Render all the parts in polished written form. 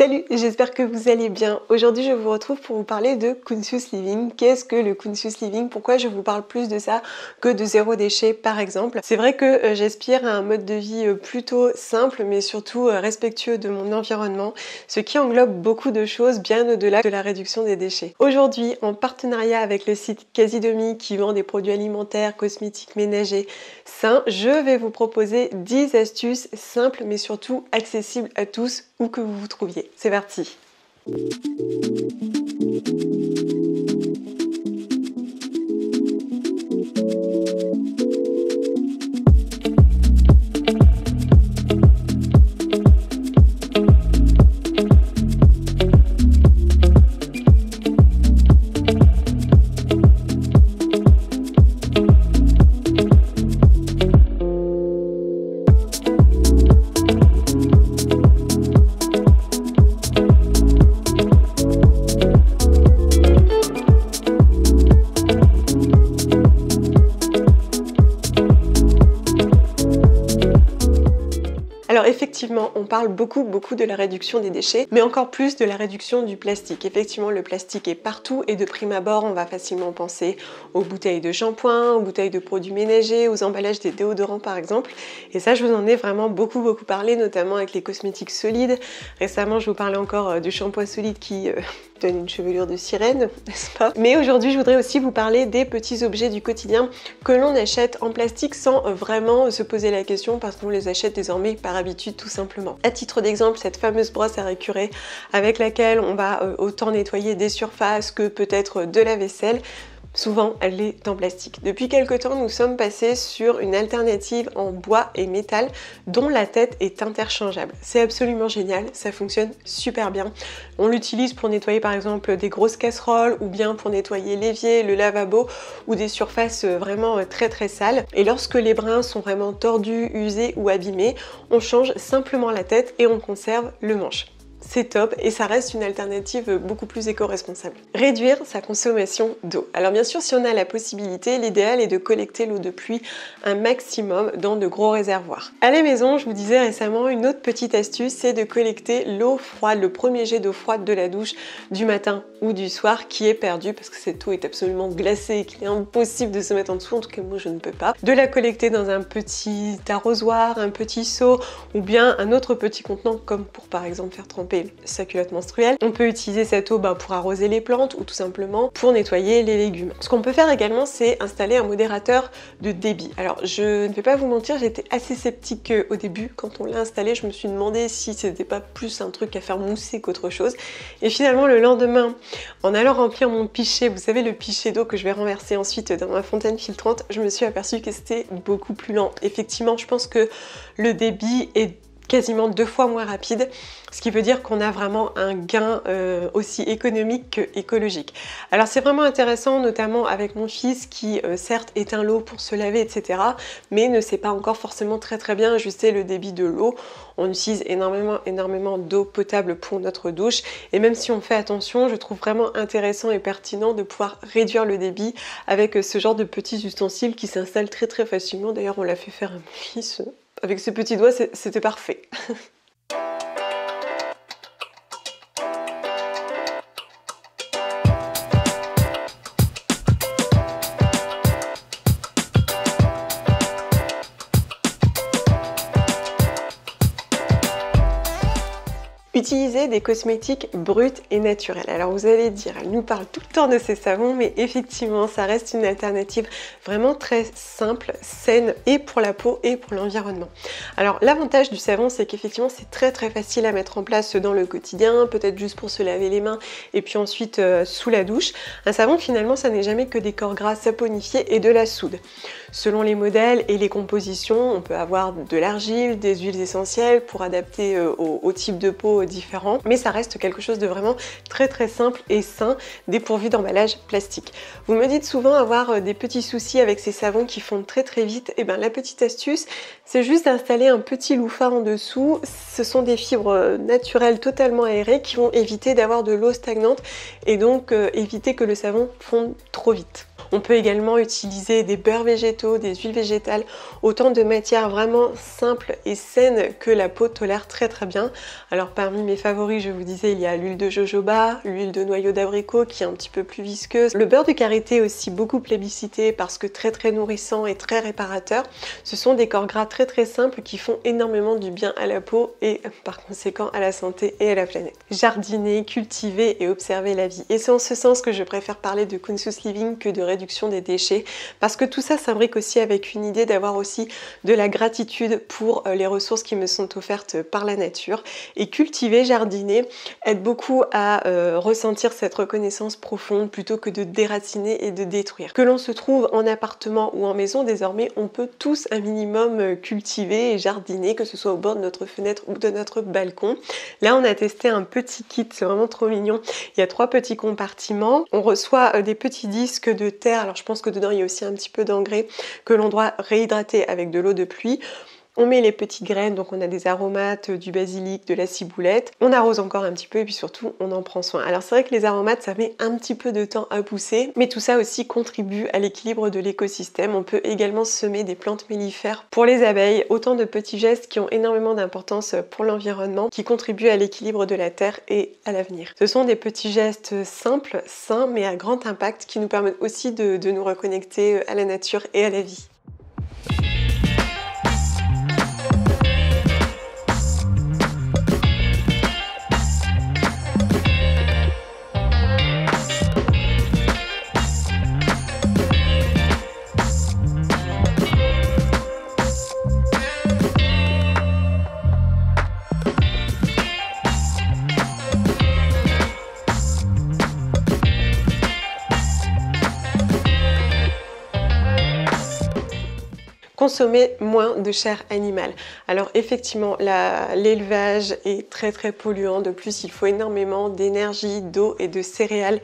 Salut, j'espère que vous allez bien. Aujourd'hui, je vous retrouve pour vous parler de Conscious Living. Qu'est-ce que le Conscious Living? Pourquoi je vous parle plus de ça que de zéro déchet, par exemple? C'est vrai que j'aspire à un mode de vie plutôt simple, mais surtout respectueux de mon environnement, ce qui englobe beaucoup de choses bien au-delà de la réduction des déchets. Aujourd'hui, en partenariat avec le site Casidomi qui vend des produits alimentaires, cosmétiques, ménagers sains, je vais vous proposer 10 astuces simples, mais surtout accessibles à tous, où que vous vous trouviez. C'est parti! Alors effectivement, on parle beaucoup de la réduction des déchets, mais encore plus de la réduction du plastique. Effectivement, le plastique est partout et de prime abord, on va facilement penser aux bouteilles de shampoing, aux bouteilles de produits ménagers, aux emballages des déodorants par exemple. Et ça, je vous en ai vraiment beaucoup parlé, notamment avec les cosmétiques solides. Récemment, je vous parlais encore du shampoing solide qui donne une chevelure de sirène, n'est-ce pas? Mais aujourd'hui, je voudrais aussi vous parler des petits objets du quotidien que l'on achète en plastique sans vraiment se poser la question parce qu'on les achète désormais par habitude tout simplement. À titre d'exemple, cette fameuse brosse à récurer avec laquelle on va autant nettoyer des surfaces que peut-être de la vaisselle. Souvent, elle est en plastique. Depuis quelque temps, nous sommes passés sur une alternative en bois et métal dont la tête est interchangeable. C'est absolument génial, ça fonctionne super bien. On l'utilise pour nettoyer par exemple des grosses casseroles ou bien pour nettoyer l'évier, le lavabo ou des surfaces vraiment très sales. Et lorsque les brins sont vraiment tordus, usés ou abîmés, on change simplement la tête et on conserve le manche. C'est top et ça reste une alternative beaucoup plus éco-responsable. Réduire sa consommation d'eau. Alors bien sûr, si on a la possibilité, l'idéal est de collecter l'eau de pluie un maximum dans de gros réservoirs. À la maison, je vous disais récemment, une autre petite astuce, c'est de collecter l'eau froide, le premier jet d'eau froide de la douche du matin ou du soir qui est perdu parce que cette eau est absolument glacée et qu'il est impossible de se mettre en dessous, en tout cas moi je ne peux pas. De la collecter dans un petit arrosoir, un petit seau ou bien un autre petit contenant comme pour par exemple faire tremper sa culotte menstruelle. On peut utiliser cette eau pour arroser les plantes ou tout simplement pour nettoyer les légumes. Ce qu'on peut faire également, c'est installer un modérateur de débit. Alors je ne vais pas vous mentir, j'étais assez sceptique au début. Quand on l'a installé, je me suis demandé si c'était pas plus un truc à faire mousser qu'autre chose. Et finalement, le lendemain, en allant remplir mon pichet, vous savez le pichet d'eau que je vais renverser ensuite dans ma fontaine filtrante, je me suis aperçue que c'était beaucoup plus lent. Effectivement, je pense que le débit est quasiment 2 fois moins rapide, ce qui veut dire qu'on a vraiment un gain aussi économique que écologique. Alors c'est vraiment intéressant, notamment avec mon fils qui certes éteint l'eau pour se laver, etc. mais ne sait pas encore forcément très bien ajuster le débit de l'eau. On utilise énormément d'eau potable pour notre douche et même si on fait attention, je trouve vraiment intéressant et pertinent de pouvoir réduire le débit avec ce genre de petits ustensiles qui s'installent très facilement. D'ailleurs on l'a fait faire à mon fils. Avec ses petits doigts, c'était parfait. Utiliser des cosmétiques bruts et naturels. Alors vous allez dire, elle nous parle tout le temps de ces savons, mais effectivement ça reste une alternative vraiment très simple, saine et pour la peau et pour l'environnement. Alors l'avantage du savon, c'est qu'effectivement c'est très facile à mettre en place dans le quotidien, peut-être juste pour se laver les mains et puis ensuite sous la douche. Un savon finalement ça n'est jamais que des corps gras saponifiés et de la soude. Selon les modèles et les compositions, on peut avoir de l'argile, des huiles essentielles pour adapter au type de peau différents, mais ça reste quelque chose de vraiment très simple et sain, dépourvu d'emballage plastique. Vous me dites souvent avoir des petits soucis avec ces savons qui fondent très vite. Et bien la petite astuce, c'est juste d'installer un petit loofah en dessous. Ce sont des fibres naturelles totalement aérées qui vont éviter d'avoir de l'eau stagnante et donc éviter que le savon fonde trop vite. On peut également utiliser des beurres végétaux, des huiles végétales, autant de matières vraiment simples et saines que la peau tolère très bien. Alors parmi parmi mes favoris, je vous disais, il y a l'huile de jojoba, l'huile de noyau d'abricot qui est un petit peu plus visqueuse. Le beurre de karité aussi beaucoup plébiscité parce que très nourrissant et très réparateur. Ce sont des corps gras très simples qui font énormément du bien à la peau et par conséquent à la santé et à la planète. Jardiner, cultiver et observer la vie. Et c'est en ce sens que je préfère parler de conscious living que de réduction des déchets parce que tout ça s'imbrique aussi avec une idée d'avoir aussi de la gratitude pour les ressources qui me sont offertes par la nature. Et cultiver, jardiner aide beaucoup à ressentir cette reconnaissance profonde plutôt que de déraciner et de détruire. Que l'on se trouve en appartement ou en maison, désormais on peut tous un minimum cultiver et jardiner, que ce soit au bord de notre fenêtre ou de notre balcon. Là on a testé un petit kit, c'est vraiment trop mignon. Il y a 3 petits compartiments. On reçoit des petits disques de terre, alors je pense que dedans il y a aussi un petit peu d'engrais que l'on doit réhydrater avec de l'eau de pluie. On met les petites graines, donc on a des aromates, du basilic, de la ciboulette. On arrose encore un petit peu et puis surtout on en prend soin. Alors c'est vrai que les aromates ça met un petit peu de temps à pousser, mais tout ça aussi contribue à l'équilibre de l'écosystème. On peut également semer des plantes mellifères pour les abeilles. Autant de petits gestes qui ont énormément d'importance pour l'environnement, qui contribuent à l'équilibre de la terre et à l'avenir. Ce sont des petits gestes simples, sains, mais à grand impact qui nous permettent aussi de nous reconnecter à la nature et à la vie. Consommer moins de chair animale. Alors effectivement, l'élevage est très polluant. De plus, il faut énormément d'énergie, d'eau et de céréales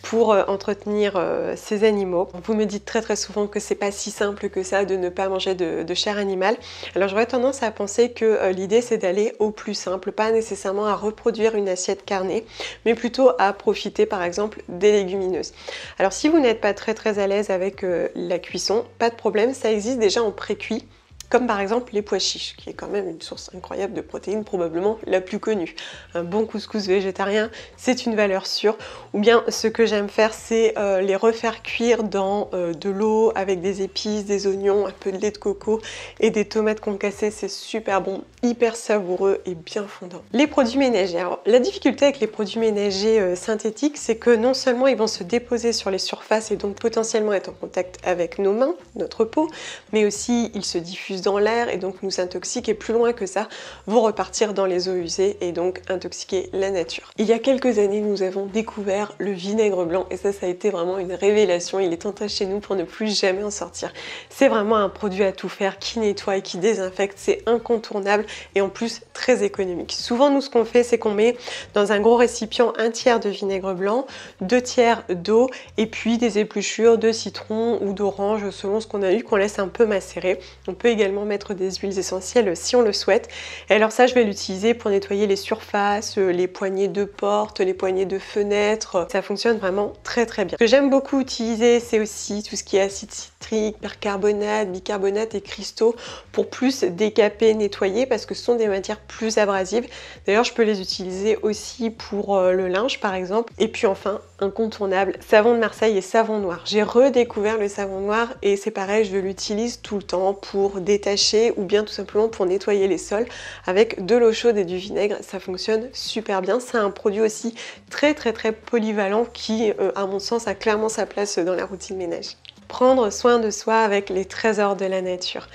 pour entretenir ces animaux. Vous me dites très souvent que c'est pas si simple que ça de ne pas manger de chair animale. Alors j'aurais tendance à penser que l'idée c'est d'aller au plus simple, pas nécessairement à reproduire une assiette carnée, mais plutôt à profiter par exemple des légumineuses. Alors si vous n'êtes pas très à l'aise avec la cuisson, pas de problème, ça existe déjà en pré-cuit. Comme par exemple les pois chiches, qui est quand même une source incroyable de protéines, probablement la plus connue. Un bon couscous végétarien, c'est une valeur sûre. Ou bien ce que j'aime faire, c'est les refaire cuire dans de l'eau avec des épices, des oignons, un peu de lait de coco et des tomates concassées. C'est super bon, hyper savoureux et bien fondant. Les produits ménagers. Alors, la difficulté avec les produits ménagers synthétiques, c'est que non seulement ils vont se déposer sur les surfaces et donc potentiellement être en contact avec nos mains, notre peau, mais aussi ils se diffusent dans l'air et donc nous intoxiquent et plus loin que ça vont repartir dans les eaux usées et donc intoxiquer la nature. Il y a quelques années nous avons découvert le vinaigre blanc et ça a été vraiment une révélation. Il est entré chez nous pour ne plus jamais en sortir. C'est vraiment un produit à tout faire qui nettoie et qui désinfecte, c'est incontournable et en plus très économique. Souvent nous ce qu'on fait c'est qu'on met dans un gros récipient 1/3 de vinaigre blanc, 2/3 d'eau et puis des épluchures de citron ou d'orange selon ce qu'on a eu qu'on laisse un peu macérer. On peut également mettre des huiles essentielles si on le souhaite. Et alors ça je vais l'utiliser pour nettoyer les surfaces, les poignées de porte, les poignées de fenêtre. Ça fonctionne vraiment très bien. Ce que j'aime beaucoup utiliser c'est aussi tout ce qui est acide citrique, percarbonate, bicarbonate et cristaux pour plus décaper, nettoyer parce que ce sont des matières plus abrasives. D'ailleurs je peux les utiliser aussi pour le linge par exemple. Et puis enfin incontournable, savon de Marseille et savon noir. J'ai redécouvert le savon noir et c'est pareil, je l'utilise tout le temps pour détacher ou bien tout simplement pour nettoyer les sols avec de l'eau chaude et du vinaigre. Ça fonctionne super bien. C'est un produit aussi très polyvalent qui, à mon sens, a clairement sa place dans la routine ménage. Prendre soin de soi avec les trésors de la nature.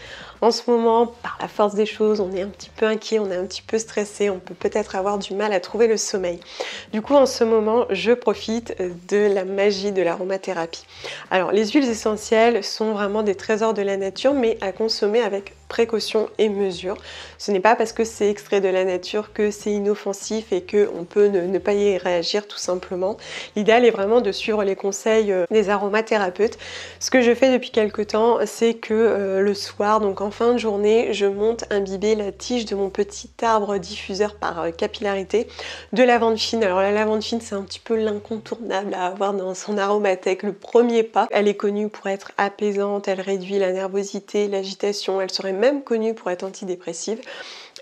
En ce moment, par la force des choses, on est un petit peu inquiet, on est un petit peu stressé, on peut peut-être avoir du mal à trouver le sommeil. Du coup, en ce moment, je profite de la magie de l'aromathérapie. Alors, les huiles essentielles sont vraiment des trésors de la nature, mais à consommer avec précaution et mesure. Ce n'est pas parce que c'est extrait de la nature que c'est inoffensif et qu'on peut ne pas y réagir tout simplement. L'idéal est vraiment de suivre les conseils des aromathérapeutes. Ce que je fais depuis quelques temps, c'est que le soir, donc en fin de journée, je monte imbiber la tige de mon petit arbre diffuseur par capillarité de lavande fine. Alors la lavande fine, c'est un petit peu l'incontournable à avoir dans son aromathèque, le premier pas. Elle est connue pour être apaisante, elle réduit la nervosité, l'agitation, elle serait même connue pour être antidépressive.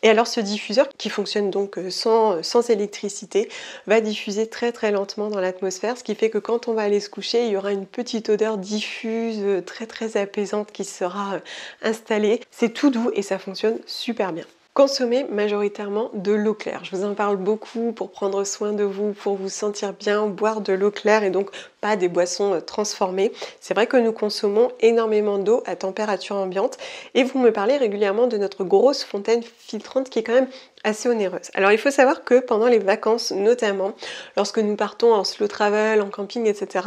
Et alors ce diffuseur, qui fonctionne donc sans électricité, va diffuser très très lentement dans l'atmosphère, ce qui fait que quand on va aller se coucher, il y aura une petite odeur diffuse, très très apaisante qui sera installée. C'est tout doux et ça fonctionne super bien. Consommez majoritairement de l'eau claire. Je vous en parle beaucoup pour prendre soin de vous, pour vous sentir bien, boire de l'eau claire et donc pas des boissons transformées. C'est vrai que nous consommons énormément d'eau à température ambiante et vous me parlez régulièrement de notre grosse fontaine filtrante qui est quand même assez onéreuse. Alors il faut savoir que pendant les vacances notamment, lorsque nous partons en slow travel, en camping, etc.,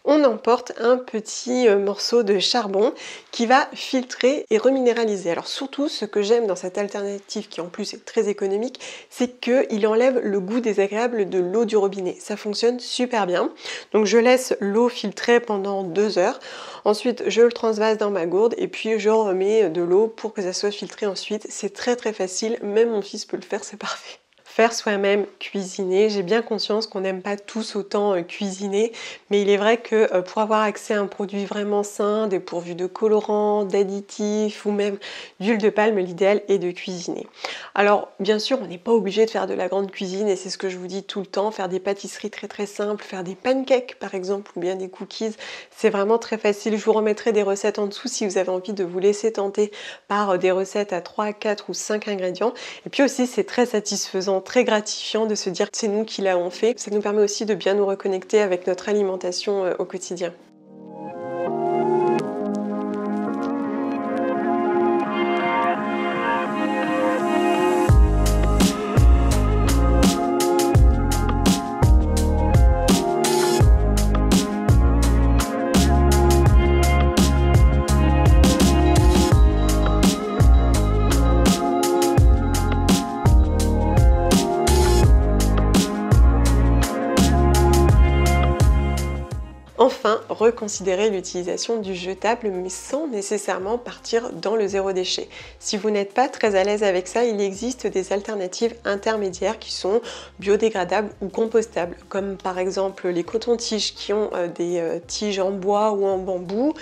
on emporte un petit morceau de charbon qui va filtrer et reminéraliser. Alors surtout ce que j'aime dans cette alternative qui en plus est très économique, c'est qu'il enlève le goût désagréable de l'eau du robinet. Ça fonctionne super bien. Donc je laisse l'eau filtrée pendant 2 heures. Ensuite, je le transvase dans ma gourde et puis je remets de l'eau pour que ça soit filtré ensuite. C'est très très facile, même mon fils peut le faire, c'est parfait. Faire soi-même cuisiner, j'ai bien conscience qu'on n'aime pas tous autant cuisiner, mais il est vrai que pour avoir accès à un produit vraiment sain, dépourvu de colorants, d'additifs ou même d'huile de palme, l'idéal est de cuisiner. Alors bien sûr, on n'est pas obligé de faire de la grande cuisine et c'est ce que je vous dis tout le temps, faire des pâtisseries très très simples, faire des pancakes par exemple ou bien des cookies, c'est vraiment très facile. Je vous remettrai des recettes en dessous si vous avez envie de vous laisser tenter par des recettes à 3, 4 ou 5 ingrédients. Et puis aussi c'est très satisfaisant, très gratifiant de se dire que c'est nous qui l'avons fait. Ça nous permet aussi de bien nous reconnecter avec notre alimentation au quotidien. Enfin, reconsidérez l'utilisation du jetable, mais sans nécessairement partir dans le zéro déchet. Si vous n'êtes pas très à l'aise avec ça, il existe des alternatives intermédiaires qui sont biodégradables ou compostables, comme par exemple les cotons-tiges qui ont des tiges en bois ou en bambou,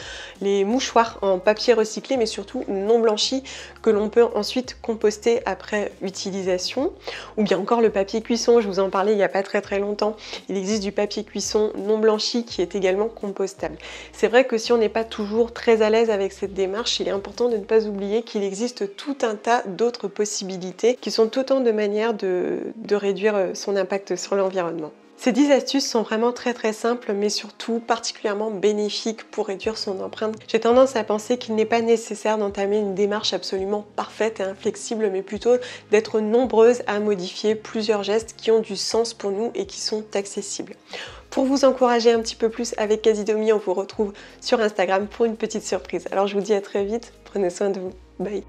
les mouchoirs en papier recyclé, mais surtout non blanchi, que l'on peut ensuite composter après utilisation, ou bien encore le papier cuisson, je vous en parlais il n'y a pas très longtemps. Il existe du papier cuisson non blanchi qui est également compostable. C'est vrai que si on n'est pas toujours très à l'aise avec cette démarche, il est important de ne pas oublier qu'il existe tout un tas d'autres possibilités qui sont autant de manières de réduire son impact sur l'environnement. Ces 10 astuces sont vraiment très simples, mais surtout particulièrement bénéfiques pour réduire son empreinte. J'ai tendance à penser qu'il n'est pas nécessaire d'entamer une démarche absolument parfaite et inflexible, mais plutôt d'être nombreuses à modifier plusieurs gestes qui ont du sens pour nous et qui sont accessibles. Pour vous encourager un petit peu plus avec Casidomi, on vous retrouve sur Instagram pour une petite surprise. Alors je vous dis à très vite, prenez soin de vous, bye!